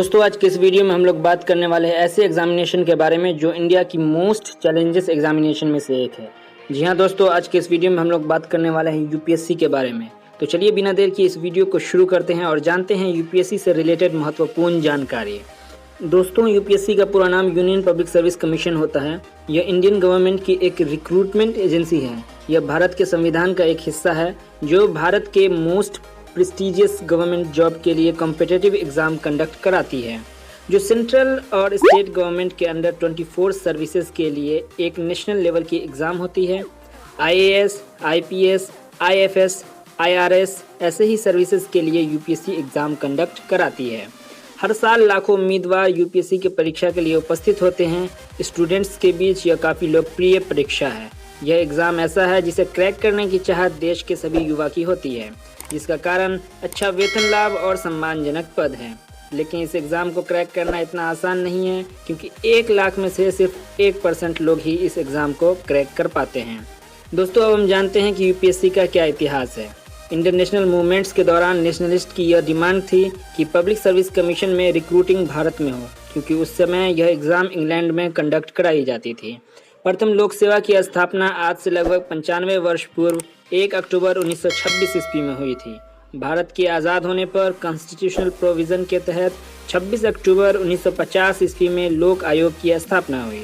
दोस्तों आज के इस वीडियो में हम लोग बात करने वाले हैं ऐसे एग्जामिनेशन के बारे में जो इंडिया की मोस्ट चैलेंजेस एग्जामिनेशन में से एक है। जी हाँ दोस्तों, आज के इस वीडियो में हम लोग बात करने वाले हैं यूपीएससी के बारे में। तो चलिए बिना देर की इस वीडियो को शुरू करते हैं और जानते हैं यूपीएससी से रिलेटेड महत्वपूर्ण जानकारी। दोस्तों, यूपीएससी का पूरा नाम यूनियन पब्लिक सर्विस कमीशन होता है। यह इंडियन गवर्नमेंट की एक रिक्रूटमेंट एजेंसी है। यह भारत के संविधान का एक हिस्सा है जो भारत के मोस्ट प्रेस्टिजियस गवर्नमेंट जॉब के लिए कॉम्पिटिटिव एग्जाम कंडक्ट कराती है, जो सेंट्रल और स्टेट गवर्नमेंट के अंडर 24 सर्विसेज के लिए एक नेशनल लेवल की एग्ज़ाम होती है। आईएएस, आईपीएस, आईएफएस, आईआरएस ऐसे ही सर्विसेज के लिए यूपीएससी एग्ज़ाम कंडक्ट कराती है। हर साल लाखों उम्मीदवार यूपीएससी की परीक्षा के लिए उपस्थित होते हैं। स्टूडेंट्स के बीच यह काफ़ी लोकप्रिय परीक्षा है। यह एग्ज़ाम ऐसा है जिसे क्रैक करने की चाहत देश के सभी युवा की होती है, जिसका कारण अच्छा वेतन लाभ और सम्मानजनक पद है। लेकिन इस एग्ज़ाम को क्रैक करना इतना आसान नहीं है, क्योंकि 1 लाख में से सिर्फ 1% लोग ही इस एग्ज़ाम को क्रैक कर पाते हैं। दोस्तों, अब हम जानते हैं कि यूपीएससी का क्या इतिहास है। इंटरनेशनल मूवमेंट्स के दौरान नेशनलिस्ट की यह डिमांड थी कि पब्लिक सर्विस कमीशन में रिक्रूटिंग भारत में हो, क्योंकि उस समय यह एग्ज़ाम इंग्लैंड में कंडक्ट कराई जाती थी। प्रथम लोक सेवा की स्थापना आज से लगभग 95 वर्ष पूर्व 1 अक्टूबर 1926 ईस्वी में हुई थी। भारत के आज़ाद होने पर कॉन्स्टिट्यूशनल प्रोविज़न के तहत 26 अक्टूबर 1950 ईस्वी में लोक आयोग की स्थापना हुई।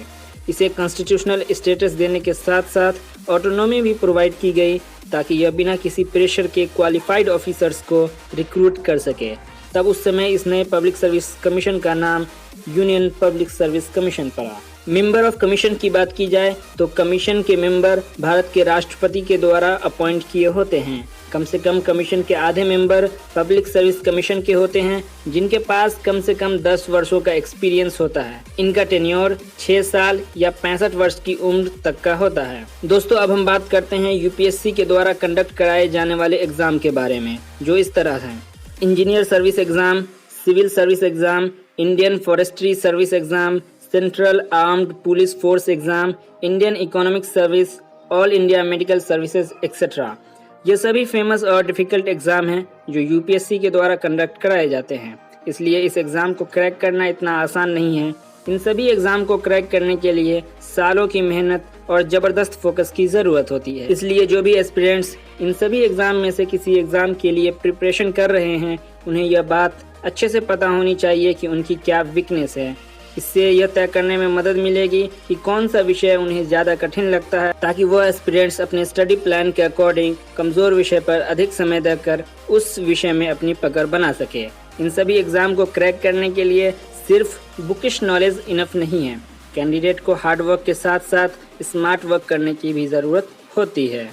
इसे कॉन्स्टिट्यूशनल स्टेटस देने के साथ साथ ऑटोनॉमी भी प्रोवाइड की गई, ताकि यह बिना किसी प्रेशर के क्वालिफाइड ऑफिसर्स को रिक्रूट कर सके। तब उस समय इस नए पब्लिक सर्विस कमीशन का नाम यूनियन पब्लिक सर्विस कमीशन पड़ा। मेंबर ऑफ कमीशन की बात की जाए तो कमीशन के मेंबर भारत के राष्ट्रपति के द्वारा अपॉइंट किए होते हैं। कम से कम कमीशन के आधे मेंबर पब्लिक सर्विस कमीशन के होते हैं, जिनके पास कम से कम 10 वर्षों का एक्सपीरियंस होता है। इनका टेन्योर 6 साल या 65 वर्ष की उम्र तक का होता है। दोस्तों, अब हम बात करते हैं यूपीएससी के द्वारा कंडक्ट कराए जाने वाले एग्जाम के बारे में, जो इस तरह है: engineer service exam, civil service exam, Indian forestry service exam, central armed police force exam, Indian economic service, all India medical services etcetera. ये सभी फेमस और डिफ़िकल्ट एग्ज़ाम हैं जो यूपीएससी के द्वारा कंडक्ट कराए जाते हैं। इसलिए इस एग्ज़ाम को क्रैक करना इतना आसान नहीं है। इन सभी एग्ज़ाम को क्रैक करने के लिए सालों की मेहनत और ज़बरदस्त फोकस की ज़रूरत होती है। इसलिए जो भी एस्पिरेंट्स इन सभी एग्ज़ाम में से किसी एग्ज़ाम के लिए प्रिपरेशन कर रहे हैं, उन्हें यह बात अच्छे से पता होनी चाहिए कि उनकी क्या वीकनेस है। इससे यह तय करने में मदद मिलेगी कि कौन सा विषय उन्हें ज़्यादा कठिन लगता है, ताकि वह एस्पिरेंट्स अपने स्टडी प्लान के अकॉर्डिंग कमज़ोर विषय पर अधिक समय देकर उस विषय में अपनी पकड़ बना सके। इन सभी एग्ज़ाम को क्रैक करने के लिए सिर्फ बुकिश नॉलेज इनफ नहीं है। कैंडिडेट को हार्ड वर्क के साथ साथ स्मार्ट वर्क करने की भी ज़रूरत होती है।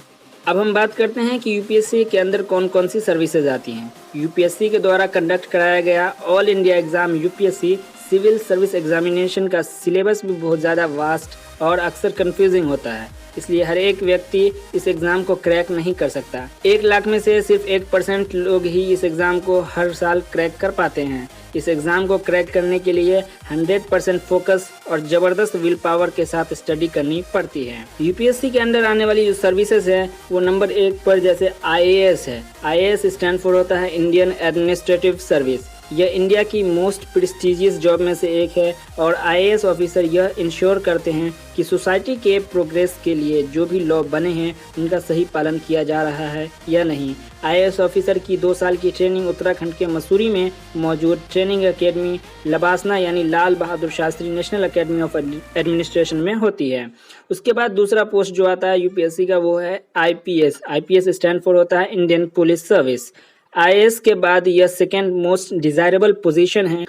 अब हम बात करते हैं कि यूपीएससी के अंदर कौन कौन सी सर्विसेज आती हैं। यूपीएससी के द्वारा कंडक्ट कराया गया all India exam UPSC civil service examination का सिलेबस भी बहुत ज़्यादा वास्ट और अक्सर कंफ्यूजिंग होता है। इसलिए हर एक व्यक्ति इस एग्ज़ाम को क्रैक नहीं कर सकता। 1 लाख में से सिर्फ 1% लोग ही इस एग्ज़ाम को हर साल क्रैक कर पाते हैं। इस एग्ज़ाम को क्रैक करने के लिए 100% फोकस और ज़बरदस्त विल पावर के साथ स्टडी करनी पड़ती है। यूपीएससी के अंदर आने वाली जो सर्विसेज है वो नंबर 1 पर जैसे आईएएस है। आईएएस स्टैंड फॉर होता है इंडियन एडमिनिस्ट्रेटिव सर्विस। यह इंडिया की मोस्ट प्रेस्टिजियस जॉब में से एक है और आईएएस ऑफिसर यह इंश्योर करते हैं कि सोसाइटी के प्रोग्रेस के लिए जो भी लॉ बने हैं उनका सही पालन किया जा रहा है या नहीं। आईएएस ऑफिसर की 2 साल की ट्रेनिंग उत्तराखंड के मसूरी में मौजूद ट्रेनिंग एकेडमी लबासना यानी Lal Bahadur Shastri national academy of administration में होती है। उसके बाद दूसरा पोस्ट जो आता है यूपीएससी का वो है आईपीएस। आईपीएस स्टैंड फॉर होता है इंडियन पुलिस सर्विस। आईएएस के बाद यह सेकेंड मोस्ट डिज़ायरेबल पोजीशन है।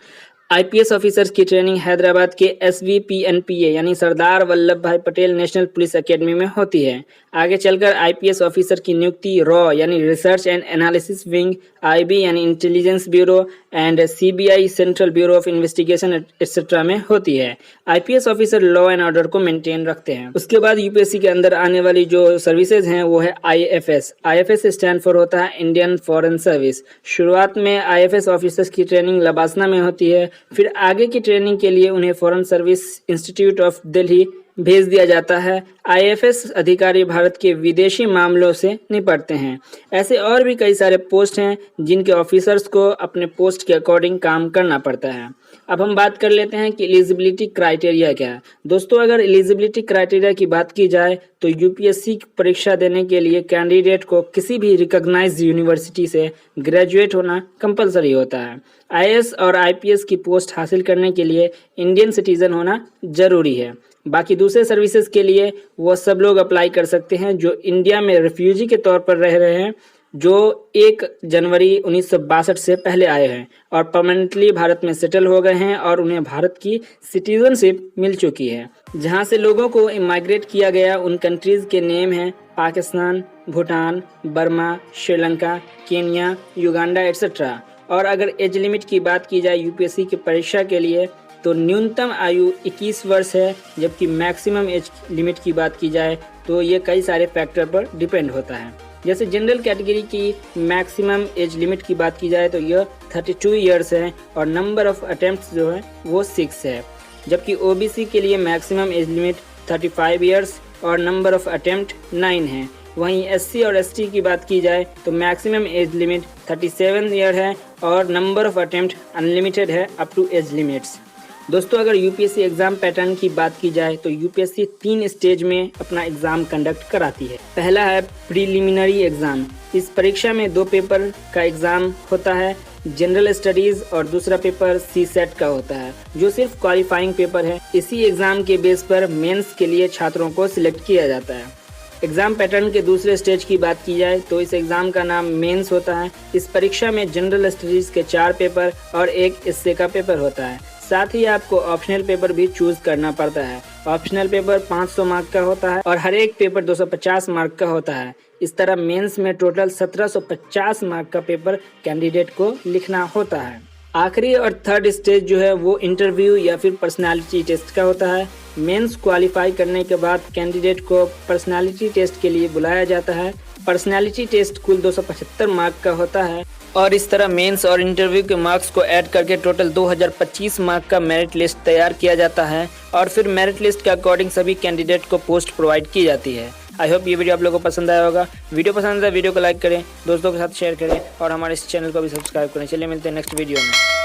आईपीएस ऑफिसर्स की ट्रेनिंग हैदराबाद के एसवीपीएनपीए यानी सरदार वल्लभ भाई पटेल नेशनल पुलिस एकेडमी में होती है। आगे चलकर आईपीएस ऑफिसर की नियुक्ति रॉ यानी research and analysis wing, IB यानी intelligence bureau and CBI central bureau of investigation etcetera में होती है। IPS officer law and order को मेंटेन रखते हैं। उसके बाद यूपीएससी के अंदर आने वाली जो सर्विसेज हैं वो है आईएफएस। आईएफएस स्टैंड फॉर होता है इंडियन फॉरेन सर्विस। शुरुआत में आईएफएस ऑफिसर्स की ट्रेनिंग लबासना में होती है। फिर आगे की ट्रेनिंग के लिए उन्हें foreign service institute of Delhi भेज दिया जाता है। आईएफएस अधिकारी भारत के विदेशी मामलों से निपटते हैं। ऐसे और भी कई सारे पोस्ट हैं जिनके ऑफिसर्स को अपने पोस्ट के अकॉर्डिंग काम करना पड़ता है। अब हम बात कर लेते हैं कि एलिजिबिलिटी क्राइटेरिया क्या है। दोस्तों, अगर एलिजिबिलिटी क्राइटेरिया की बात की जाए तो यूपीएससी परीक्षा देने के लिए कैंडिडेट को किसी भी रिकॉग्नाइज्ड यूनिवर्सिटी से ग्रेजुएट होना कंपलसरी होता है। आईएएस और आईपीएस की पोस्ट हासिल करने के लिए इंडियन सिटीजन होना जरूरी है। बाकी दूसरे सर्विसेज के लिए वो सब लोग अप्लाई कर सकते हैं जो इंडिया में रिफ्यूजी के तौर पर रह रहे हैं, जो 1 जनवरी 1962 से पहले आए हैं और परमानेंटली भारत में सेटल हो गए हैं और उन्हें भारत की सिटीजनशिप मिल चुकी है। जहां से लोगों को इमाइग्रेट किया गया उन कंट्रीज के नेम हैं Pakistan, Bhutan, Burma, Sri Lanka, Kenya, Uganda etcetera. और अगर एज लिमिट की बात की जाए यूपीएससी की परीक्षा के लिए तो न्यूनतम आयु 21 वर्ष है, जबकि मैक्सिमम एज लिमिट की बात की जाए तो ये कई सारे फैक्टर पर डिपेंड होता है। जैसे जनरल कैटेगरी की मैक्सिमम एज लिमिट की बात की जाए तो यह 32 ईयर्स है और नंबर ऑफ अटेम्प्ट्स जो है वो 6 है, जबकि ओबीसी के लिए मैक्सिमम एज लिमिट 35 ईयर्स और नंबर ऑफ अटेम्प्ट 9 है। वहीं एससी और एसटी की बात की जाए तो मैक्सिमम एज लिमिट 37 ईयर है और नंबर ऑफ अटेम्प्ट अनलिमिटेड है अप टू एज लिमिट्स। दोस्तों, अगर यूपीएससी एग्जाम पैटर्न की बात की जाए तो यूपीएससी 3 स्टेज में अपना एग्जाम कंडक्ट कराती है। पहला है प्रीलिमिनरी एग्जाम। इस परीक्षा में 2 पेपर का एग्जाम होता है, जनरल स्टडीज, और दूसरा पेपर सीसेट का होता है जो सिर्फ क्वालिफाइंग पेपर है। इसी एग्जाम के बेस पर मेंस के लिए छात्रों को सिलेक्ट किया जाता है। एग्जाम पैटर्न के दूसरे स्टेज की बात की जाए तो इस एग्जाम का नाम मेंस होता है। इस परीक्षा में जनरल स्टडीज के 4 पेपर और 1 एस्से का पेपर होता है। साथ ही आपको ऑप्शनल पेपर भी चूज करना पड़ता है। ऑप्शनल पेपर 500 मार्क का होता है और हर एक पेपर 250 मार्क का होता है। इस तरह मेंस में टोटल 1750 मार्क का पेपर कैंडिडेट को लिखना होता है। आखिरी और थर्ड स्टेज जो है वो इंटरव्यू या फिर पर्सनालिटी टेस्ट का होता है। मेंस क्वालिफाई करने के बाद कैंडिडेट को पर्सनालिटी टेस्ट के लिए बुलाया जाता है। पर्सनालिटी टेस्ट कुल 275 मार्क का होता है और इस तरह मेंस और इंटरव्यू के मार्क्स को ऐड करके टोटल 2025 मार्क का मेरिट लिस्ट तैयार किया जाता है और फिर मेरिट लिस्ट के अकॉर्डिंग सभी कैंडिडेट को पोस्ट प्रोवाइड की जाती है। आई होप ये वीडियो आप लोगों को पसंद आया होगा। वीडियो पसंद आया वीडियो को लाइक करें, दोस्तों के साथ शेयर करें और हमारे इस चैनल को भी सब्सक्राइब करें। चलिए मिलते हैं नेक्स्ट वीडियो में।